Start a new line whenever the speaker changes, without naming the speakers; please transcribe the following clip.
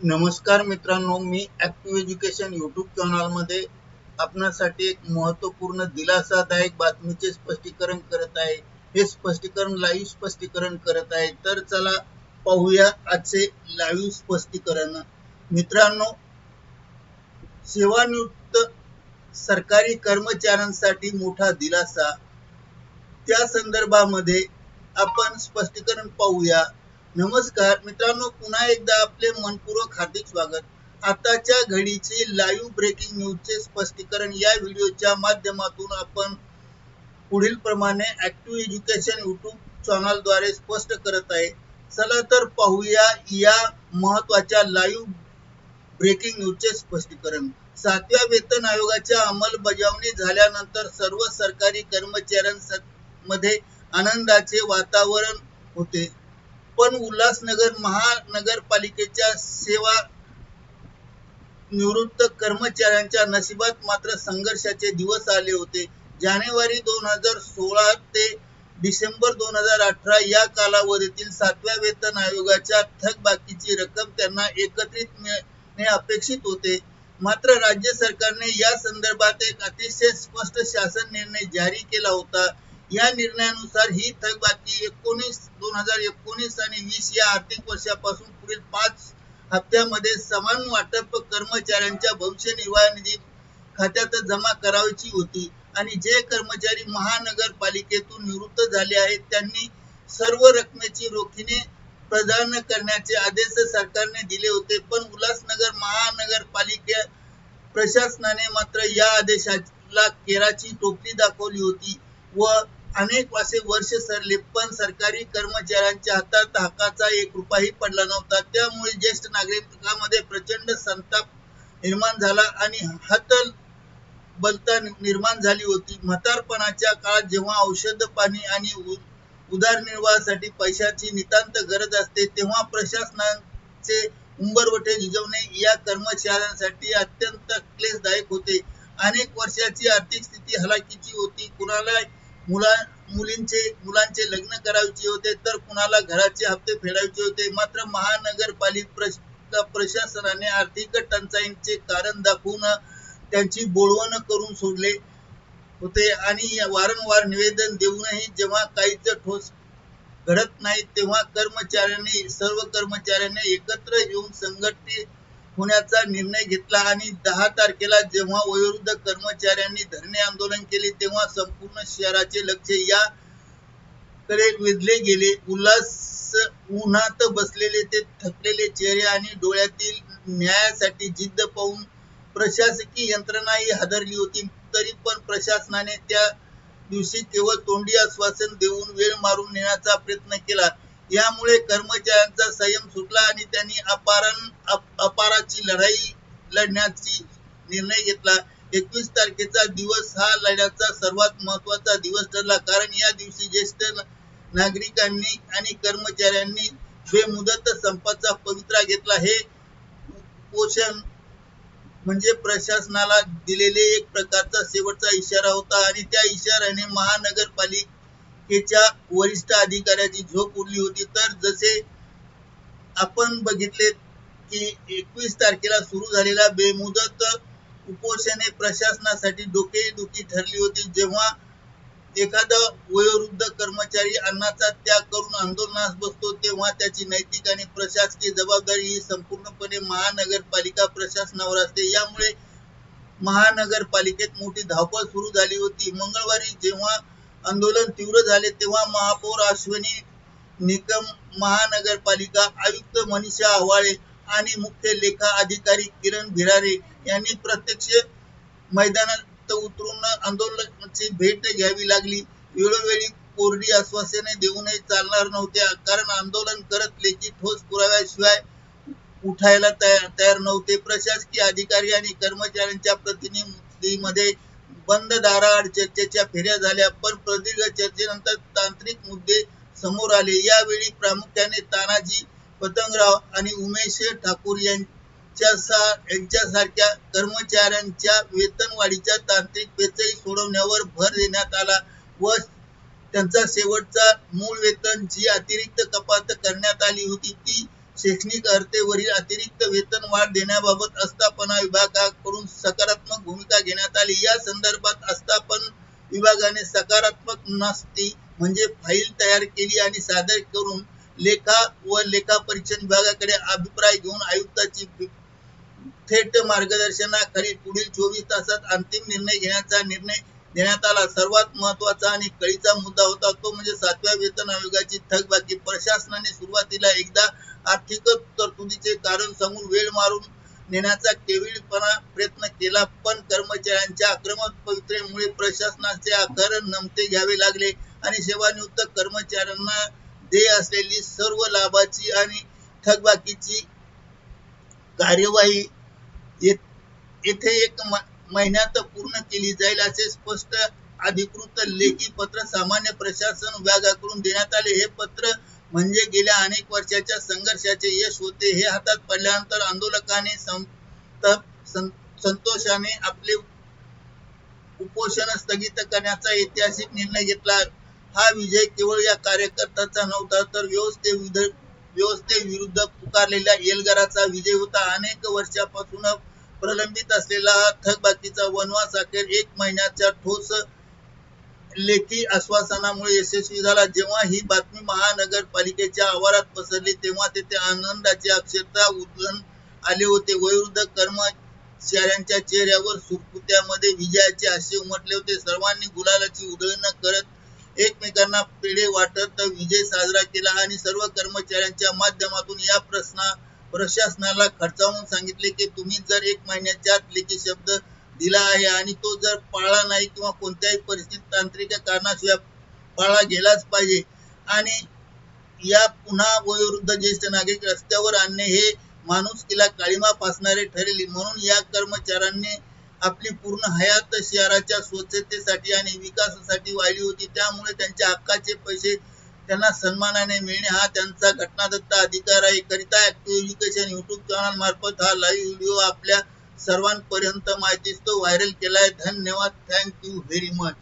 नमस्कार मित्रांनो, मी active education YouTube चॅनलमध्ये आपणासाठी एक महत्त्वपूर्ण दिलासादायक बातमीचे स्पष्टीकरण करत आहे. हे स्पष्टीकरण लाईव्ह स्पष्टीकरण करत आहे. तर चला पाहूया आजचे लाईव्ह स्पष्टीकरण. मित्रांनो, सेवानिवृत्त सरकारी कर्मचाऱ्यांसाठी मोठा दिलासा. त्या संदर्भामध्ये आपण स्पष्टीकरण पाहूया. नमस्कार मित्रांनो, पुन्हा एकदा आपले मनपूर्वक हार्दिक स्वागत. आताच्या घडीचे लाईव्ह ब्रेकिंग न्यूजचे स्पष्टीकरण या व्हिडिओच्या माध्यमातून आपण पुढील प्रमाणे ॲक्टिव्ह एज्युकेशन यूट्यूब चॅनलद्वारे स्पष्ट करत आहे. चला तर पाहूया या महत्त्वाच्या लाईव्ह ब्रेकिंग न्यूजचे स्पष्टीकरण. 7व्या वेतन आयोगाच्या अंमलबजावणी झाल्यानंतर सर्व सरकारी कर्मचाऱ्यांमध्ये आनंदाचे वातावरण होते. पण उल्हासनगर महानगरपालिकेच्या सेवा निवृत्त कर्मचाऱ्यांच्या नशिबात मात्र संघर्षाचे दिवस आले होते. जानेवारी 2016 ते डिसेंबर 2018 या कालावधीतील 7व्या वेतन आयोगाच्या थकबाकीची रक्कम त्यांना एकत्रित मिळणे अपेक्षित होते. मात्र राज्य सरकारने या संदर्भात एक अतिशय स्पष्ट शासन निर्णय जारी केला होता. या निर्णयानुसार ही थकबाकी 2019 आणि 20 या आर्थिक वर्षापासून पुढील 5 हप्त्यामध्ये समान वाटप कर्मचाऱ्यांच्या भविष्य निर्वाह निधी खात्यात जमा करायची होती आणि जे कर्मचारी महानगरपालिकेतून निवृत्त झाले आहेत त्यांनी सर्व रकमेची रोखीने प्रदान करण्याचे आदेश सरकारने दिले होते. पण उल्हासनगर महानगरपालिका प्रशासनाने मात्र या आदेशाला केराची टोपली दाखवली होती व अनेक असे वर्ष सरले पण सरकारी कर्मचाऱ्यांच्या हातात हक्काचा 1 रुपयाही पडला नव्हता. त्यामुळे ज्येष्ठ नागरिकांमध्ये प्रचंड संताप निर्माण झाला आणि हतबलता निर्माण झाली होती. म्हातारपणाच्या काळात जेव्हा औषध पाणी आणि उदरनिर्वाहासाठी पैशाची नितांत गरज असते तेव्हा प्रशासनाचे उंबरवटे झिजवणे या कर्मचाऱ्यांसाठी अत्यंत क्लेशदायक होते. अनेक वर्षाची आर्थिक स्थिती हलाखीची होती. कुणाला मुलांचे लग्न करायचे होते तर कुणाला घराचे हप्ते फेडायचे होते. मात्र महानगरपालिका प्रशासनाने आर्थिक टंचाईचे कारण दाखवून त्यांची बोळवण करून सोडले होते आणि वारंवार निवेदन देऊनही जेव्हा काहीच ठोस घडत नाही तेव्हा सर्व कर्मचाऱ्यांनी एकत्र येऊन संघटित होण्याचा निर्णय घेतला आणि 10 तारखेला जेव्हा वयोवृद्ध कर्मचाऱ्यांनी धरणे आंदोलन केले तेव्हा संपूर्ण शहराचे लक्ष याकडे वेधले गेले. उन्हात बसलेले ते थकलेले चेहरे आणि डोळ्यातील न्यायासाठी जिद्द पाहून प्रशासकीय यंत्रणाही हादरली होती. तरी पण प्रशासनाने त्या दिवशी केवळ तोंडी आश्वासन देऊन वेळ मारून नेण्याचा प्रयत्न केला. यामुळे कर्मचाऱ्यांचा संयम सुटला आणि त्यांनी अपाराची लढाई लढण्याचा निर्णय घेतला. 21 तारखेचा दिवस हा लढ्याचा सर्वात महत्त्वाचा दिवस ठरला, कारण या दिवशी ज्येष्ठ नागरिकांनी आणि कर्मचाऱ्यांनी बेमुदत संपाचा पवित्रा घेतला. हे उपोषण म्हणजे प्रशासनाला दिलेले एक प्रकारचा शेवटचा इशारा होता आणि त्या इशाऱ्याने महानगरपालिकेच्या वरिष्ठ अधिकाऱ्याची झोप उडली होती. तर जसे आपण बघितले की 21 तारखेला सुरू झालेला बेमुदत उपोषणे प्रशासनासाठी डोकेदुखी ठरली होती. जेव्हा एखादा वयोवृद्ध कर्मचारी अन्नाचा त्याग करून आंदोलनास बसतो तेव्हा त्याची नैतिक आणि प्रशासकीय जबाबदारी ही संपूर्णपणे महानगरपालिका प्रशासनावर असते. यामुळे महानगरपालिकेत मोठी धावपळ सुरू झाली होती. मंगळवारी जेव्हा आंदोलन तीव्र झाले तेव्हा महापौर अश्विनी निकम, महानगरपालिका आयुक्त मनीषा आवाळे आणि मुख्य लेखा अधिकारी किरण भिरारे यांनी प्रत्यक्ष मैदानात उतरून आंदोलकांची भेट घ्यावी लागली. वेळोवेळी कोरडी आश्वासने देऊनही चालणार नव्हते, कारण आंदोलन करत लेखी ठोस पुराव्याशिवाय उठायला तयार नव्हते. प्रशासकीय अधिकारी आणि कर्मचाऱ्यांच्या प्रतिनिधींमध्ये बंद दाराआड चर्चेच्या फेऱ्या झाल्या, पण प्रदीर्घ चर्चेनंतर तांत्रिक मुद्दे समोर आले. यावेळी प्रामुख्याने तानाजी पतंगराव आणि उमेश ठाकूर यांच्यासारख्या कर्मचाऱ्यांच्या वेतनवाढीच्या तांत्रिक पेचही सोडवण्यावर भर देण्यात आला व त्यांचा शेवटचा मूळ वेतन जी अतिरिक्त कपात करण्यात आली होती ती शैक्षणिक अर्हतेवरील अतिरिक्त वेतन वाढ देण्याबाबत आस्थापना विभागाकडून सकारात्मक भूमिका घेण्यात आली। या संदर्भात आस्थापन विभागाने सकारात्मक नसती म्हणजे फाईल तयार केली आणि सादर करून लेखा व लेखापरीक्षण विभागाकडे अभिप्राय घेऊन आयुक्ताची थेट मार्गदर्शनाखाली पुढील 24 तासात अंतिम निर्णय घेण्याचा निर्णय देण्यात आला। सर्वात महत्त्वाचा आणि कळीचा मुद्दा होता तो म्हणजे 7व्या वेतन आयोगाची थकबाकी। प्रशासनाने सुरुवातीला एकदा आर्थिक तरतुदीचे कारण सांगून वेळ मारून नेण्याचा केविलपणा प्रयत्न केला, पण कर्मचाऱ्यांच्या आक्रमक पवित्रेमुळे प्रशासनाचे आकार नमते घ्यावे लागले आणि सेवानिवृत्त कर्मचाऱ्यांना देय असलेली सर्व लाभाची आणि थकबाकीची कार्यवाही येथे 1 महिन्यात पूर्ण केली जाईल असे स्पष्ट अधिकृत लेखी पत्र सामान्य प्रशासन विभागाकडून देण्यात आले। हे पत्र म्हणजे गेल्या अनेक वर्षाच्या संघर्षाचे यश होते। हे हातात पडल्यानंतर आंदोलकांनी संतोषाने आपले उपोषण स्थगित करण्याचा ऐतिहासिक निर्णय घेतला। हा विजय केवळ या कार्यकर्त्यांचा नव्हता तर व्यवस्थेविरुद्ध पुकारलेल्या एल्गाराचा विजय होता। अनेक वर्षापासून प्रलंबित असलेला थकबाकीचा वनवास अखेर 1 महिन्याच्या ठोस लेखी आश्वासनामुळे यशस्वी झाला। जेव्हा ही बातमी महानगरपालिकेच्या आवारात पसरली तेव्हा तेथे आनंदाचे अक्षरशः उधळून आले होते। वयोवृद्ध कर्मचाऱ्यांच्या चेहऱ्यावर सुरकुत्यामध्ये विजयाचे हास्य उमटले होते। सर्वांनी गुलालाची उधळण करत एकमेकांना पेढे वाटत विजय साजरा केला आणि सर्व कर्मचाऱ्यांच्या माध्यमातून या प्रशासनाला खर्चावून सांगितले की तुम्ही जर 1 महिन्याच्या आत लेखी शब्द दिला आहे आणि तो जर पाळला नाही किंवा कोणत्याही परिस्थितीत तांत्रिक कारणाशिवाय पाळला गेलाच पाहिजे आणि या पुन्हा वयोवृद्ध ज्येष्ठ नागरिक रस्त्यावर आणणे हे माणुसकीला काळिमा फासणारे ठरेल। म्हणून या कर्मचाऱ्यांनी आपली पूर्ण हयात शहराच्या स्वच्छतेसाठी आणि विकासासाठी वाहिली होती। त्यामुळे त्यांच्या हक्काचे पैसे त्यांना सन्मानाने मिळणे हा त्यांचा घटनादत्त अधिकार आहे। करिता ऍक्टिव्ह एज्युकेशन YouTube चॅनल मार्फत हा लाईव्ह व्हिडिओ आपल्या सर्वांपर्यंत माहितीस्तव व्हायरल केलाय। धन्यवाद। Thank you very much.